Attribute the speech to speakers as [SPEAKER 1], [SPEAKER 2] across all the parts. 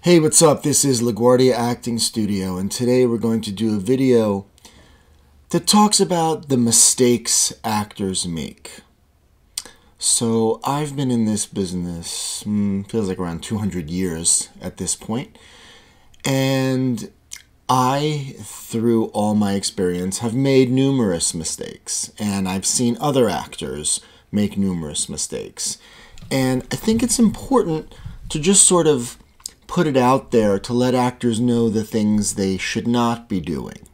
[SPEAKER 1] Hey, what's up? This is LaGuardia Acting Studio, and today we're going to do a video that talks about the mistakes actors make. So I've been in this business, feels like around 200 years at this point, and I, through all my experience, have made numerous mistakes, and I've seen other actors make numerous mistakes. And I think it's important to just sort of put it out there to let actors know the things they should not be doing.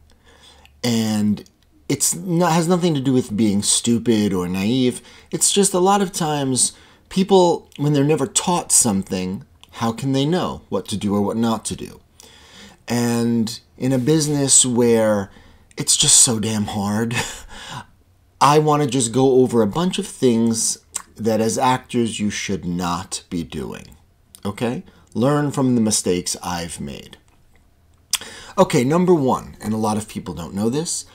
[SPEAKER 1] And has nothing to do with being stupid or naive. It's just a lot of times people, when they're never taught something, how can they know what to do or what not to do? And in a business where it's just so damn hard, I want to just go over a bunch of things that as actors you should not be doing. Okay? Learn from the mistakes I've made. Okay, number one, and a lot of people don't know this,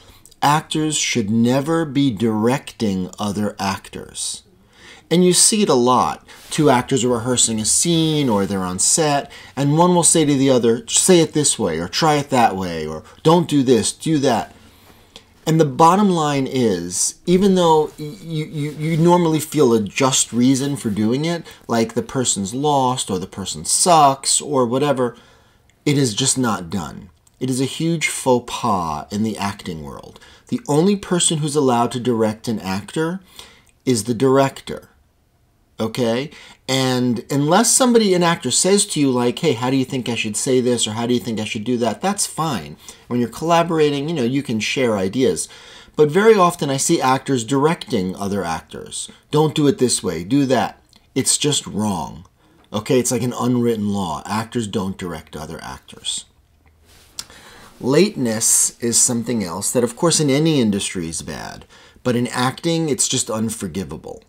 [SPEAKER 1] actors should never be directing other actors. And you see it a lot. Two actors are rehearsing a scene or they're on set, and one will say to the other, say it this way, or try it that way, or don't do this, do that. And the bottom line is, even though you normally feel a just reason for doing it, like the person's lost or the person sucks or whatever, it is just not done. It is a huge faux pas in the acting world. The only person who's allowed to direct an actor is the director. Okay? And unless an actor says to you like, hey, how do you think I should say this or how do you think I should do that? That's fine. When you're collaborating, you can share ideas. But very often I see actors directing other actors. Don't do it this way, do that. It's just wrong. Okay? It's like an unwritten law. Actors don't direct other actors. Lateness is something else that, of course, in any industry is bad. But in acting, it's just unforgivable.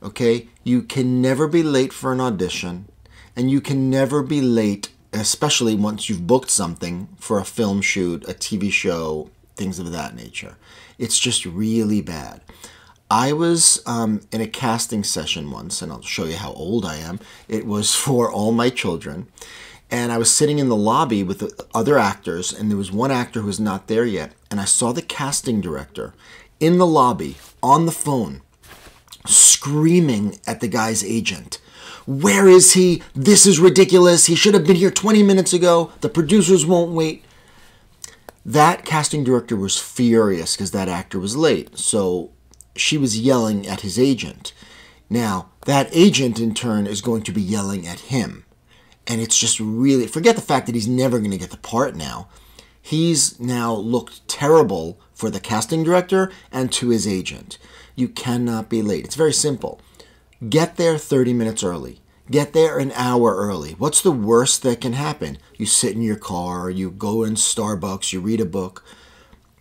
[SPEAKER 1] Okay, you can never be late for an audition, and you can never be late, especially once you've booked something for a film shoot, a TV show, things of that nature. It's just really bad. I was in a casting session once, and I'll show you how old I am. It was for All My Children, and I was sitting in the lobby with the other actors, and there was one actor who was not there yet, and I saw the casting director in the lobby on the phone, screaming at the guy's agent. Where is he? This is ridiculous. He should have been here 20 minutes ago. The producers won't wait. That casting director was furious because that actor was late. So she was yelling at his agent. Now, that agent in turn is going to be yelling at him. And it's just really, forget the fact that he's never going to get the part now. He's now looked terrible for the casting director and to his agent. You cannot be late. It's very simple. Get there 30 minutes early. Get there an hour early. What's the worst that can happen? You sit in your car, you go in Starbucks, you read a book,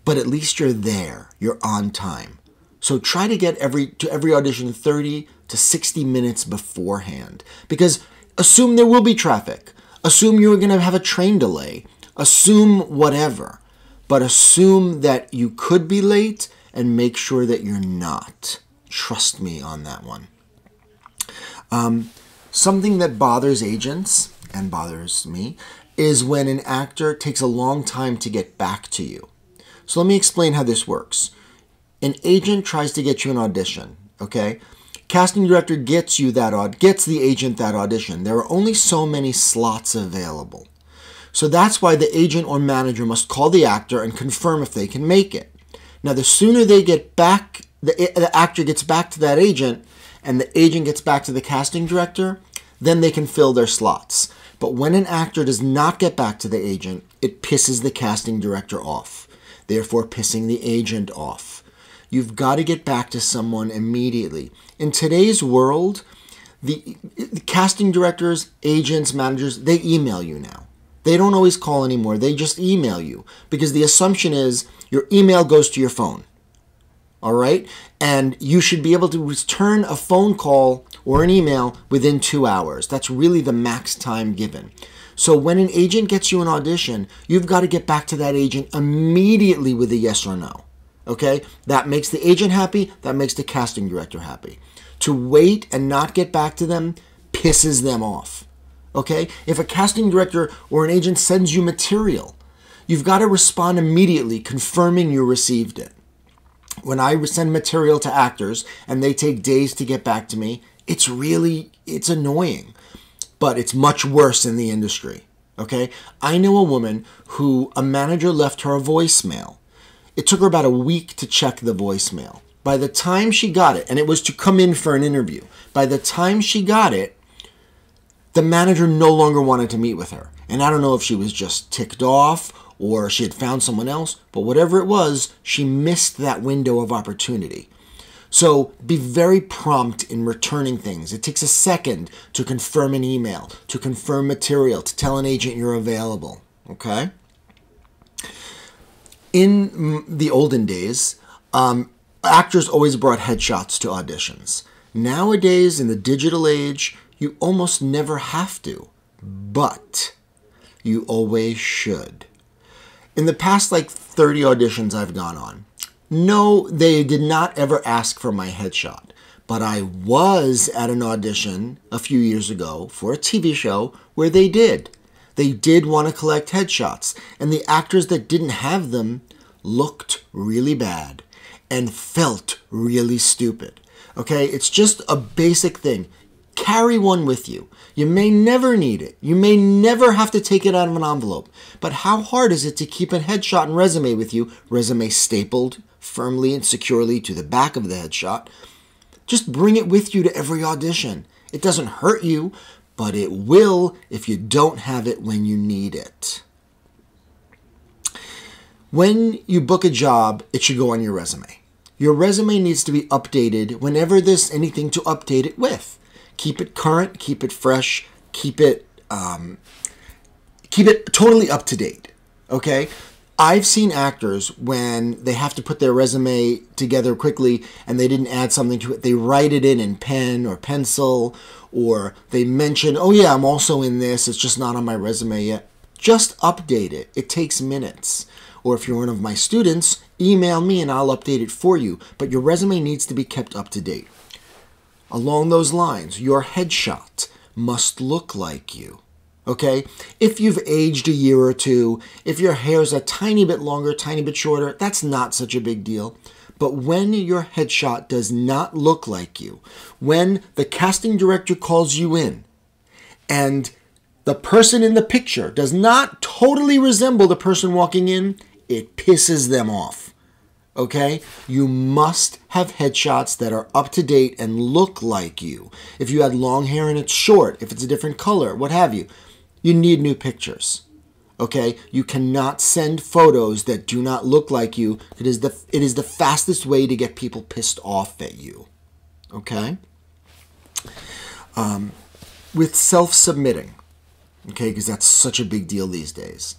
[SPEAKER 1] but at least you're there. You're on time. So try to get to every audition 30 to 60 minutes beforehand, because assume there will be traffic. Assume you're going to have a train delay. Assume whatever, but assume that you could be late and make sure that you're not. Trust me on that one. Something that bothers agents, and bothers me, is when an actor takes a long time to get back to you. So let me explain how this works. An agent tries to get you an audition, okay? Casting director gets the agent that audition. There are only so many slots available. So that's why the agent or manager must call the actor and confirm if they can make it. Now, the sooner they get back, the actor gets back to that agent, and the agent gets back to the casting director, then they can fill their slots. But when an actor does not get back to the agent, it pisses the casting director off, therefore pissing the agent off. You've got to get back to someone immediately. In today's world, the casting directors, agents, managers, they email you now. They don't always call anymore. They just email you because the assumption is your email goes to your phone. All right? And you should be able to return a phone call or an email within 2 hours. That's really the max time given. So when an agent gets you an audition, you've got to get back to that agent immediately with a yes or no. Okay? That makes the agent happy. That makes the casting director happy. To wait and not get back to them pisses them off. Okay? If a casting director or an agent sends you material, you've got to respond immediately, confirming you received it. When I send material to actors and they take days to get back to me, it's annoying. But it's much worse in the industry. Okay? I know a woman who a manager left her a voicemail. It took her about a week to check the voicemail. By the time she got it, and it was to come in for an interview, by the time she got it, the manager no longer wanted to meet with her. And I don't know if she was just ticked off or she had found someone else, but whatever it was, she missed that window of opportunity. So be very prompt in returning things. It takes a second to confirm an email, to confirm material, to tell an agent you're available. Okay? In the olden days, actors always brought headshots to auditions. Nowadays, in the digital age, you almost never have to, but you always should. In the past, 30 auditions I've gone on, no, they did not ever ask for my headshot, but I was at an audition a few years ago for a TV show where they did. They did want to collect headshots, and the actors that didn't have them looked really bad and felt really stupid. Okay, it's just a basic thing. Carry one with you. You may never need it. You may never have to take it out of an envelope. But how hard is it to keep a headshot and resume with you, resume stapled firmly and securely to the back of the headshot? Just bring it with you to every audition. It doesn't hurt you, but it will if you don't have it when you need it. When you book a job, it should go on your resume. Your resume needs to be updated whenever there's anything to update it with. Keep it current, keep it fresh, keep it totally up to date. Okay? I've seen actors when they have to put their resume together quickly and they didn't add something to it. They write it in pen or pencil, or they mention, oh yeah, I'm also in this. It's just not on my resume yet. Just update it. It takes minutes. Or if you're one of my students, email me and I'll update it for you. But your resume needs to be kept up to date. Along those lines, your headshot must look like you. Okay? If you've aged a year or two, if your hair's a tiny bit longer, tiny bit shorter, that's not such a big deal. But when your headshot does not look like you, when the casting director calls you in and the person in the picture does not totally resemble the person walking in, it pisses them off. Okay? You must have headshots that are up to date and look like you. If you had long hair and it's short, if it's a different color, what have you, you need new pictures. Okay? You cannot send photos that do not look like you. It is the fastest way to get people pissed off at you. Okay? With self-submitting, okay, because that's such a big deal these days,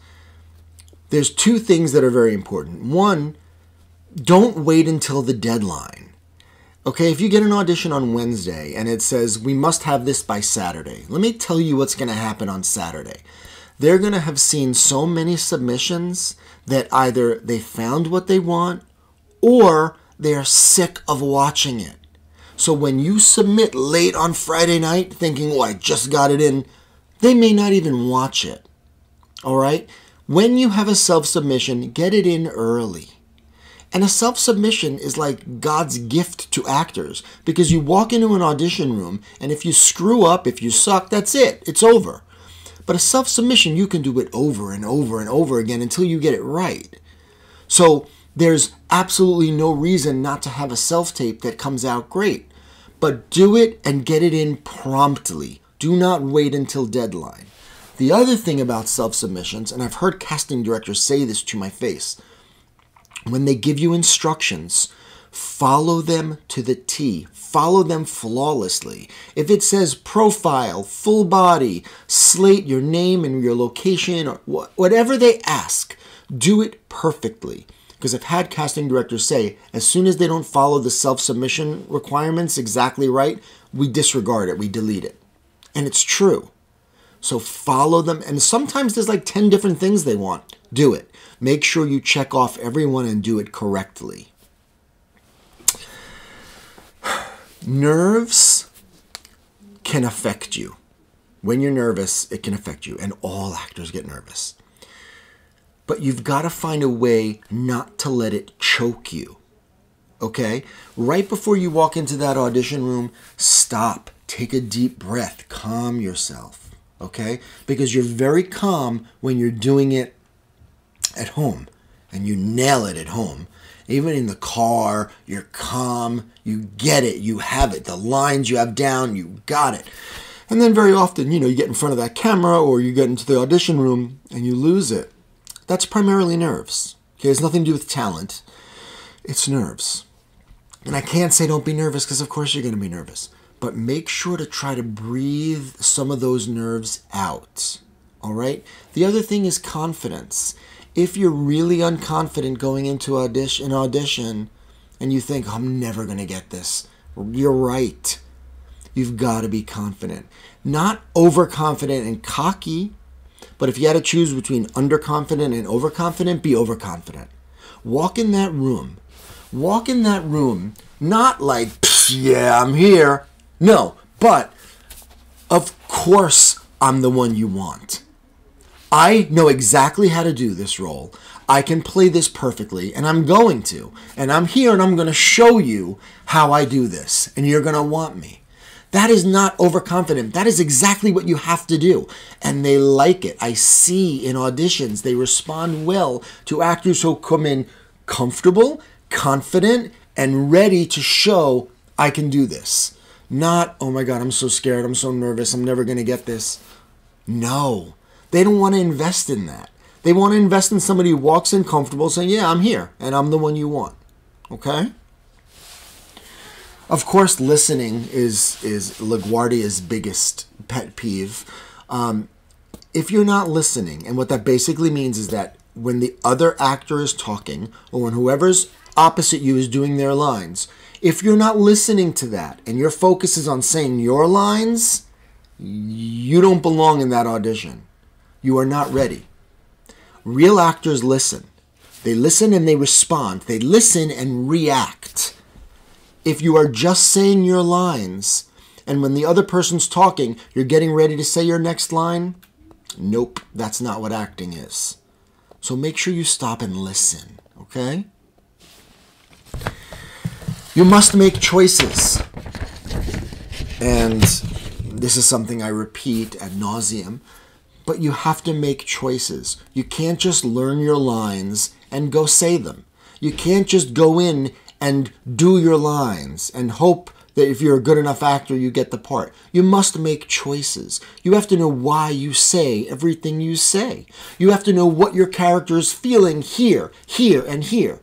[SPEAKER 1] there's two things that are very important. One, don't wait until the deadline. Okay, if you get an audition on Wednesday and it says, we must have this by Saturday, let me tell you what's going to happen on Saturday. They're going to have seen so many submissions that either they found what they want or they are sick of watching it. So when you submit late on Friday night thinking, oh, I just got it in, they may not even watch it. All right? When you have a self-submission, get it in early. And a self-submission is like God's gift to actors, because you walk into an audition room and if you screw up, if you suck, that's it. It's over. But a self-submission, you can do it over and over and over again until you get it right. So there's absolutely no reason not to have a self-tape that comes out great. But do it and get it in promptly. Do not wait until deadline. The other thing about self-submissions, and I've heard casting directors say this to my face, when they give you instructions, follow them to the T. Follow them flawlessly. If it says profile, full body, slate your name and your location, or whatever they ask, do it perfectly. Because I've had casting directors say, as soon as they don't follow the self-submission requirements exactly right, we disregard it, we delete it. And it's true. So follow them. And sometimes there's like 10 different things they want. Do it. Make sure you check off everyone and do it correctly. Nerves can affect you. When you're nervous, it can affect you, and all actors get nervous. But you've got to find a way not to let it choke you, okay? Right before you walk into that audition room, stop, take a deep breath, calm yourself, okay? Because you're very calm when you're doing it at home, and you nail it at home. Even in the car, you're calm, you get it, you have it. The lines you have down, you got it. And then very often, you get in front of that camera or you get into the audition room and you lose it. That's primarily nerves. Okay, it has nothing to do with talent. It's nerves. And I can't say don't be nervous because of course you're going to be nervous. But make sure to try to breathe some of those nerves out. All right? The other thing is confidence. If you're really unconfident going into an audition and you think, I'm never going to get this, you're right. You've got to be confident. Not overconfident and cocky, but if you had to choose between underconfident and overconfident, be overconfident. Walk in that room. Walk in that room, not like, yeah, I'm here. No, but of course I'm the one you want. I know exactly how to do this role. I can play this perfectly, and I'm going to. And I'm here, and I'm going to show you how I do this, and you're going to want me. That is not overconfident. That is exactly what you have to do. And they like it. I see in auditions, they respond well to actors who come in comfortable, confident, and ready to show I can do this. Not, oh my God, I'm so scared, I'm so nervous, I'm never going to get this. No. They don't want to invest in that. They want to invest in somebody who walks in comfortable saying, yeah, I'm here, and I'm the one you want. Okay? Of course, listening is LaGuardia's biggest pet peeve. If you're not listening, and what that basically means is that when the other actor is talking, or when whoever's opposite you is doing their lines, if you're not listening to that, and your focus is on saying your lines, you don't belong in that audition. You are not ready. Real actors listen. They listen and they respond. They listen and react. If you are just saying your lines, and when the other person's talking, you're getting ready to say your next line, nope, that's not what acting is. So make sure you stop and listen, okay? You must make choices. And this is something I repeat ad nauseum. But you have to make choices. You can't just learn your lines and go say them. You can't just go in and do your lines and hope that if you're a good enough actor, you get the part. You must make choices. You have to know why you say everything you say. You have to know what your character is feeling here, here, and here.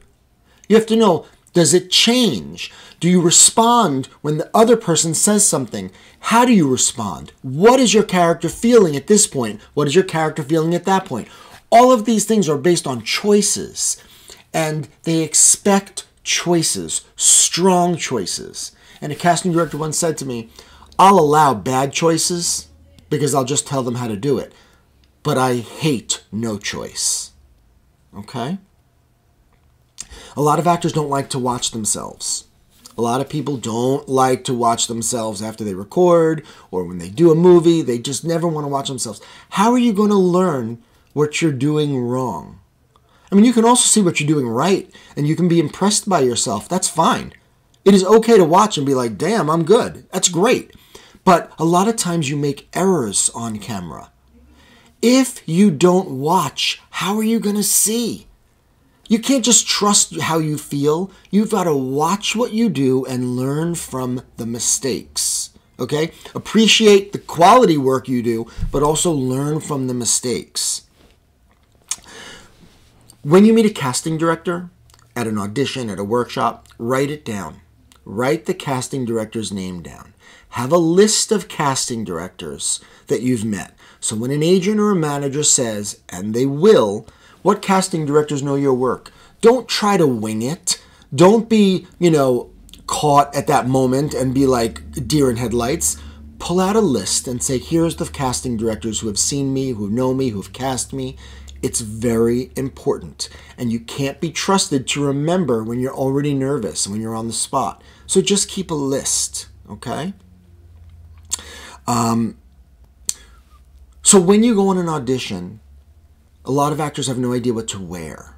[SPEAKER 1] You have to know, does it change? Do you respond when the other person says something? How do you respond? What is your character feeling at this point? What is your character feeling at that point? All of these things are based on choices, and they expect choices, strong choices. And a casting director once said to me, I'll allow bad choices because I'll just tell them how to do it, but I hate no choice. Okay? A lot of actors don't like to watch themselves. A lot of people don't like to watch themselves after they record or when they do a movie. They just never want to watch themselves. How are you going to learn what you're doing wrong? I mean, you can also see what you're doing right, and you can be impressed by yourself. That's fine. It is okay to watch and be like, damn, I'm good. That's great. But a lot of times you make errors on camera. If you don't watch, how are you going to see? You can't just trust how you feel. You've got to watch what you do and learn from the mistakes. Okay? Appreciate the quality work you do, but also learn from the mistakes. When you meet a casting director at an audition, at a workshop, write it down. Write the casting director's name down. Have a list of casting directors that you've met. So when an agent or a manager says, and they will, what casting directors know your work? Don't try to wing it. Don't be, caught at that moment and be like deer in headlights. Pull out a list and say, here's the casting directors who have seen me, who know me, who have cast me. It's very important. And you can't be trusted to remember when you're already nervous, when you're on the spot. So just keep a list, okay? So when you go on an audition, a lot of actors have no idea what to wear,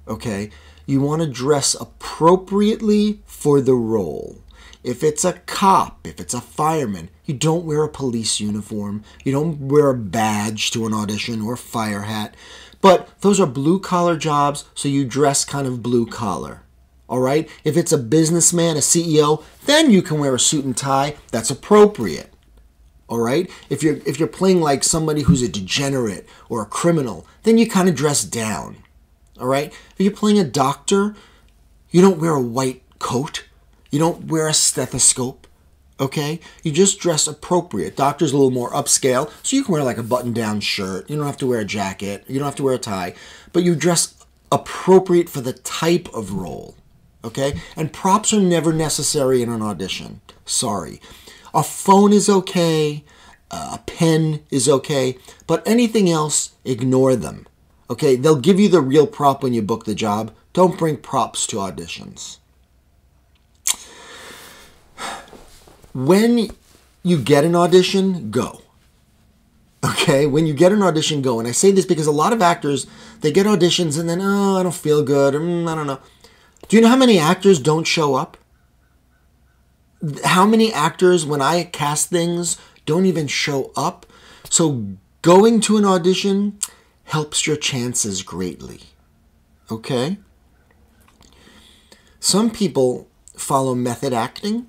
[SPEAKER 1] okay? You want to dress appropriately for the role. If it's a cop, if it's a fireman, you don't wear a police uniform. You don't wear a badge to an audition or a fire hat. But those are blue-collar jobs, so you dress kind of blue-collar, all right? If it's a businessman, a CEO, then you can wear a suit and tie. That's appropriate, all right? If you're playing like somebody who's a degenerate or a criminal, then you kind of dress down, all right? If you're playing a doctor, you don't wear a white coat. You don't wear a stethoscope, okay? You just dress appropriate. Doctor's a little more upscale, so you can wear like a button-down shirt. You don't have to wear a jacket. You don't have to wear a tie. But you dress appropriate for the type of role, okay? And props are never necessary in an audition. Sorry. A phone is okay. A pen is okay. But anything else, ignore them, okay? They'll give you the real prop when you book the job. Don't bring props to auditions. When you get an audition, go. Okay? When you get an audition, go. And I say this because a lot of actors, they get auditions and then, oh, I don't feel good. I don't know. Do you know how many actors don't show up? How many actors, when I cast things, don't even show up? So going to an audition helps your chances greatly. Okay? Some people follow method acting.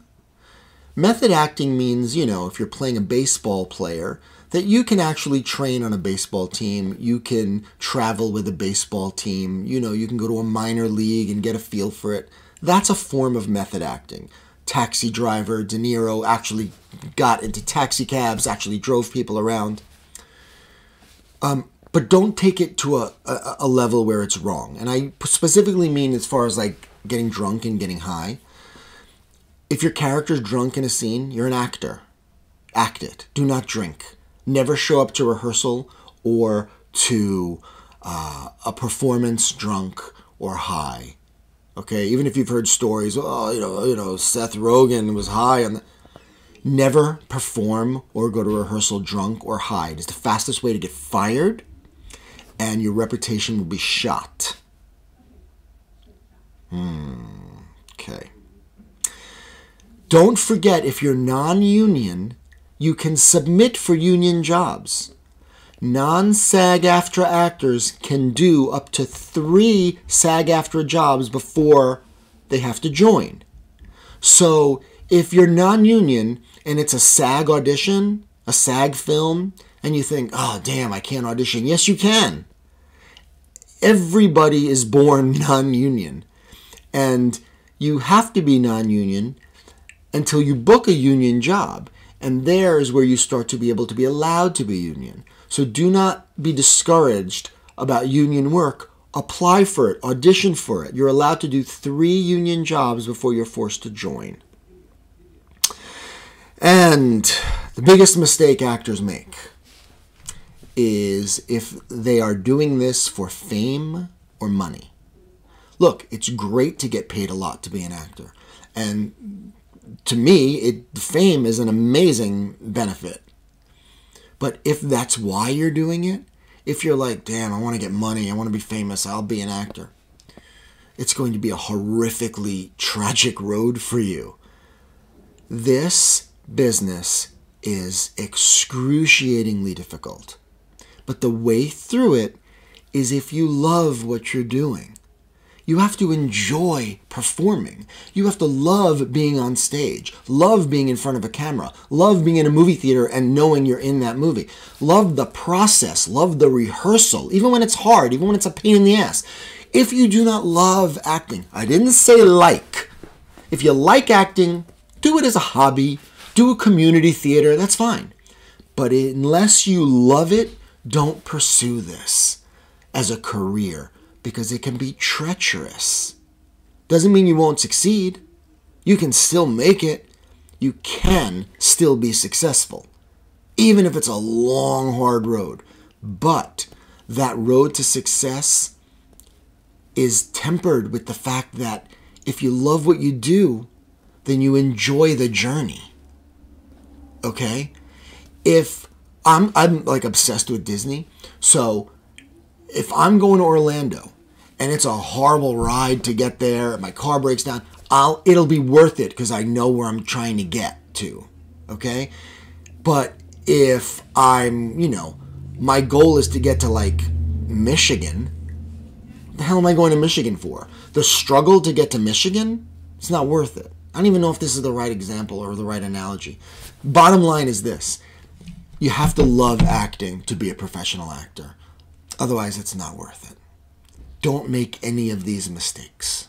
[SPEAKER 1] Method acting means, you know, if you're playing a baseball player, that you can actually train on a baseball team. You can travel with a baseball team. You know, you can go to a minor league and get a feel for it. That's a form of method acting. Taxi driver, De Niro actually got into taxi cabs, actually drove people around. But don't take it to a level where it's wrong. And I specifically mean as far as like getting drunk and getting high. If your character's drunk in a scene, you're an actor. Act it. Do not drink. Never show up to rehearsal or to a performance drunk or high. Okay, even if you've heard stories, oh, you know, Seth Rogen was high on the... Never perform or go to rehearsal drunk or high. It is the fastest way to get fired, and your reputation will be shot. Okay. Don't forget, if you're non-union, you can submit for union jobs. Non-SAG-AFTRA actors can do up to 3 SAG-AFTRA jobs before they have to join. So if you're non-union and it's a SAG audition, a SAG film, and you think, oh, damn, I can't audition. Yes, you can. Everybody is born non-union. And you have to be non-union until you book a union job. And there is where you start to be able to be allowed to be union. So do not be discouraged about union work. Apply for it. Audition for it. You're allowed to do 3 union jobs before you're forced to join. And the biggest mistake actors make is if they are doing this for fame or money. Look, it's great to get paid a lot to be an actor. And to me, fame is an amazing benefit. But if that's why you're doing it, if you're like, damn, I want to get money, I want to be famous, I'll be an actor, it's going to be a horrifically tragic road for you. This business is excruciatingly difficult. But the way through it is if you love what you're doing. You have to enjoy performing. You have to love being on stage, love being in front of a camera, love being in a movie theater and knowing you're in that movie. Love the process, love the rehearsal, even when it's hard, even when it's a pain in the ass. If you do not love acting, I didn't say like. If you like acting, do it as a hobby, do a community theater, that's fine. But unless you love it, don't pursue this as a career, because it can be treacherous. Doesn't mean you won't succeed. You can still make it. You can still be successful, even if it's a long, hard road. But that road to success is tempered with the fact that if you love what you do, then you enjoy the journey. Okay? If I'm like obsessed with Disney. So if I'm going to Orlando and it's a horrible ride to get there, my car breaks down, it'll be worth it because I know where I'm trying to get to. Okay? But if my goal is to get to like Michigan, what the hell am I going to Michigan for? The struggle to get to Michigan, it's not worth it. I don't even know if this is the right example or the right analogy. Bottom line is this. You have to love acting to be a professional actor. Otherwise, it's not worth it. Don't make any of these mistakes.